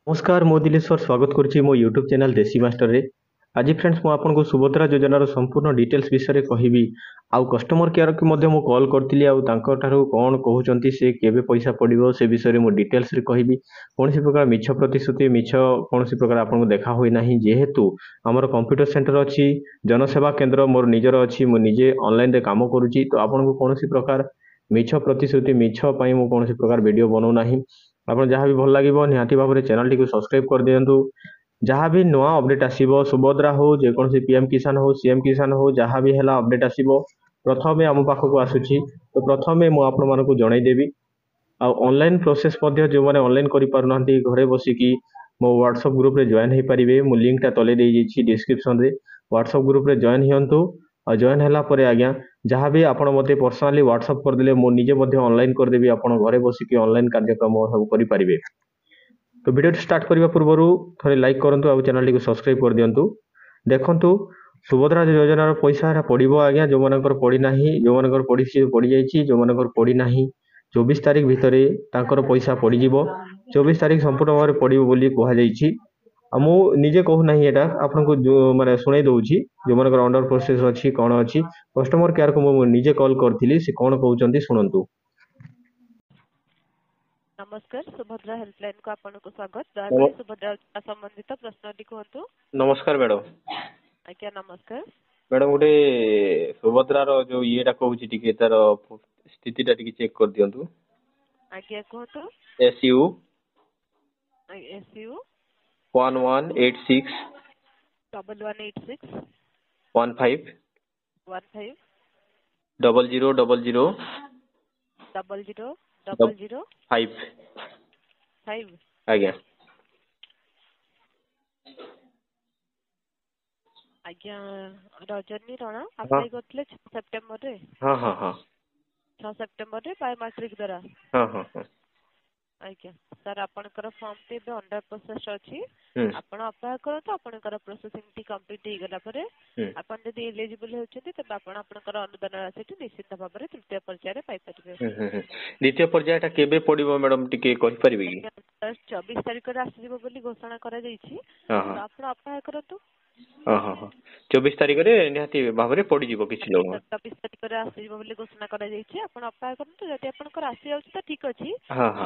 नमस्कार मो दिलेश्वर स्वागत करुच्ची मो यूट्यूब चैनल देसी मास्टर रे। आज फ्रेंड्स मु आपको सुभद्रा योजनार संपूर्ण डिटेल्स विषय कहबी। आउ कस्टमर केयर की मध्य मु कॉल करती कौन कहते से केबे पैसा पड़ो से विषय में डिटेल्स रे कहबी। कौन प्रकार मिछ प्रतिश्रुति मिछ कौन प्रकार आपको देखा हुई ना जेहेतु आमर कंप्यूटर सेंटर अच्छी जनसेवा केन्द्र मोर निजर अच्छी मु निजे ऑनलाइन रे काम करुच्ची तो आपन को कौन प्रकार मिछ प्रतिश्रुति मिछ मु कौन प्रकार वीडियो बनाऊना। आपन जहाँ भी भल लगे निहाती भाव में चैनल टी सब्सक्राइब कर दिंतु। जहाँ भी नुआ अपडेट आसो सुभद्रा हो जेकोसी पीएम किसान हो सीएम किसान हो जहाँ भी है अपडेट आसो प्रथम आम पाखक आसूची तो प्रथम मुझे जनईदेवी। ऑनलाइन प्रोसेस जो मैंने ऑनलाइन करना घरे बसिकी मो व्हाट्सएप ग्रुप रे जॉइन हो पारे मु लिंकटा तले डिस्क्रिप्शन रे व्हाट्सएप ग्रुप रे जॉइन हिंतु। जॉइन है आज्ञा जहाँ भी आप मत पर्सनाली व्हाट्सएप करदे मुझे ऑनलाइन करदेवी आप घरे बसिकी ऑनलाइन कार्यक्रम सब करें। तो वीडियो स्टार्ट करने पूर्व थे लाइक करूँ और चैनल टी सब्सक्राइब कर दिंतु। देखु सुभद्रा योजनार पैसा पड़ो आज्ञा जो मानकर पड़ना जो मानकर पड़ी पड़ जाइए जो मानकर पड़ना 24 तारीख भितर पैसा पड़ 24 तारीख संपूर्ण भाव में पड़ो बोली कहुई। मु निजे कहूना यहाँ आपको जो माने शुणे दूसरी जो मानकर अंडर प्रोसेस अच्छी कौन अच्छी कस्टमर केयर को मुझे निजे कॉल करी से कौन कहते शुणु। नमस्कार सुभद्रा हेल्पलाइन को आपको स्वागत। दया सुभद्रा संबंधित प्रश्न कहतु। नमस्कार मैडम। आज्ञा नमस्कार मैडम गोटे सुभद्रार जो ये कहूँ तार स्थिति चेक कर दिंतु। आज्ञा कहतु। SU SU 1186 1186 15 15 0000 0000 5 5 आज्ञा आज्ञा रजनी रण अप्लाई करथिले 6 सेप्टेम्बर रे। हाँ हाँ हाँ 6 सेप्टेम्बर रे बायोमेट्रिक द्वारा। हाँ हाँ हाँ आज्ञा सर आपनकर फॉर्म टे बे अंडर प्रोसेस अछि। आपण अप्लाई करतो आपनकर प्रोसेसिंग टी कंप्लीट हे गेला परे आपण जदी एलिजिबल होछथि त आपण आपनकर अनुदान राशि निश्चित भाव में तृतीय पर्याय रे पाई परिबे। द्वितीय पर्यायटा केबे पड़िबो मैडम टिके कहि परिबे कि? 24 तारिख रे आसीबो बोली घोषणा करा जाईछि तो आपण अप्लाई करतो। हाँ हाँ हाँ 24 तारीख रे निहाती भाव में पड़ जीवो किछि लोग 24 तारिख रे आसीबो बोली घोषणा करा जाईछि आपण अप्लाई करतो। जदी आपनकर आसी जाउछि त ठीक अछि।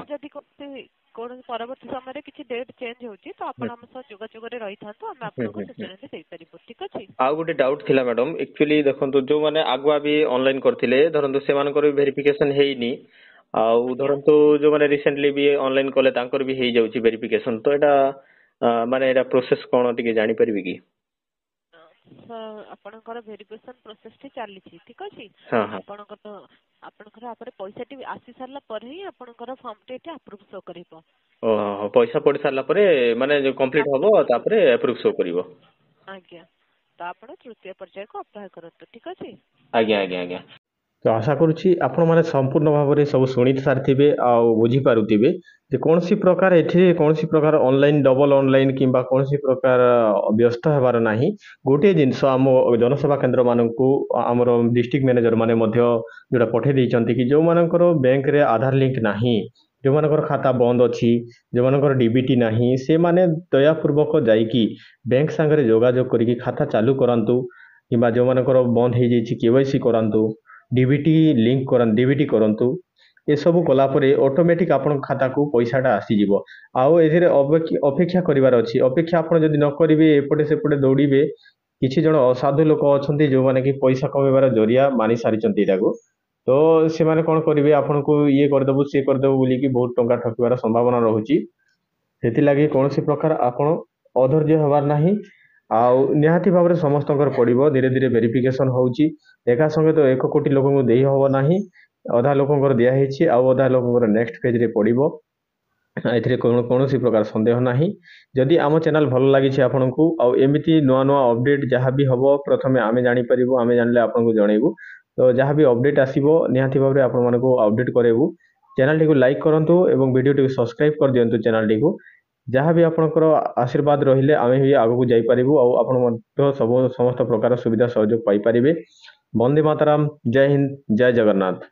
जदी कोन परवर्ती समय रे किछि डेट चेंज होछि तो आपण हम सह जोगाजोग रे रहि थांतो हम आपनको सूचना देई परिबो। ठीक अछि। आ गोटे डाउट थिला मैडम एक्चुअली देखंतु जो माने आगुआ भी ऑनलाइन करथिले धरंतु से मानकर वेरिफिकेशन हेइनी आउ धरंतु जो माने रिसेंटली भी ऑनलाइन कले तांकर भी हेइ जाउछि वेरिफिकेशन तो एटा माने एटा प्रोसेस कोन टिके जानि परिबे कि? आपनकर वेरिफिकेशन प्रोसेस टी चली छी। ठीक अछि। आपनकर आपरे पैसा टी आसी सारला पर ही आपनकर फॉर्म टी अप्रूव शो करिवो। ओ पैसा पड़ सारला परे माने जो कंप्लीट होबो तापरे अप्रूव शो करिवो। आज्ञा तो आपण तृतीय पर्याय को अप्लाई करतो। ठीक अछि। आज्ञा आज्ञा आज्ञा तो आशा करुच्ची आपण मैंने संपूर्ण भाव में सब शुणी सारी बुझी पारुथिबे जे कौन सी प्रकार एथि कौन सी प्रकार ऑनलाइन डबल ऑनलाइन किंबा कौन सी प्रकार व्यस्त हेबार नाही। गोटे जिनस आम जनसेवा केन्द्र मानकू आमर डिस्ट्रिक्ट मैनेजर माने मध्य जोड़ा पठे देइचंती कि जो मानकर बैंक रे आधार लिंक नाही जो मानकर खाता बंद अच्छी जो मानकर डीबीटी नाही से माने दयापूर्वक जाइकी बैंक संगे जोगाजोग करिकी खाता चालू करंतु किंबा जो मानकर बंद हो जाइए केवाईसी करंतु डीबीटी लिंक कर डीबीटी करंतु ये सब कलापर ऑटोमेटिक आपण खाता को पैसाटा आसीज। आउ ए अपेक्षा करार अच्छी अपेक्षा आप जब न करेंगे एपटे सेपटे दौड़े किसी जन असाधु लोक अच्छा जो मैंने कि पैसा कमेबार जरिया मानि सारी तो से मैंने कौन करेंगे आपन को ये करदेबू सी करदेबू बोलिकी बहुत टंका ठकिबार संभावना रोचे से कौन सी प्रकार आपन अधैर्य हबार नाही। आउ निहाती भाव में समस्त पड़ो धीरे धीरे वेरिफिकेशन होची एका संगे तो 1 कोटी लोक को दे हम ना अधा लोक दिखाई अधा लोक नेक्स्ट फेज रे पड़ो ए कौन सी प्रकार संदेह ना। जदि आम चैनल भल लगी आपन को एमती नुआ नुआ अपडेट जहाँ भी हम प्रथम आम जापर आम जान आपको जनइबू तो जहाँ भी अपडेट आसो निहाती भाव में आपण को अपडेट करेबू। चैनल टी लाइक करूँ और वीडियो टी सब्सक्राइब कर दिंतु चैनल टी जहाँ भी आपनकर आशीर्वाद रहिले आमे भी आगु जाई परिबु और आपण सब समस्त प्रकार सुविधा सहयोग पाई परिबे। वंदे मातरम। जय हिंद जय जगन्नाथ।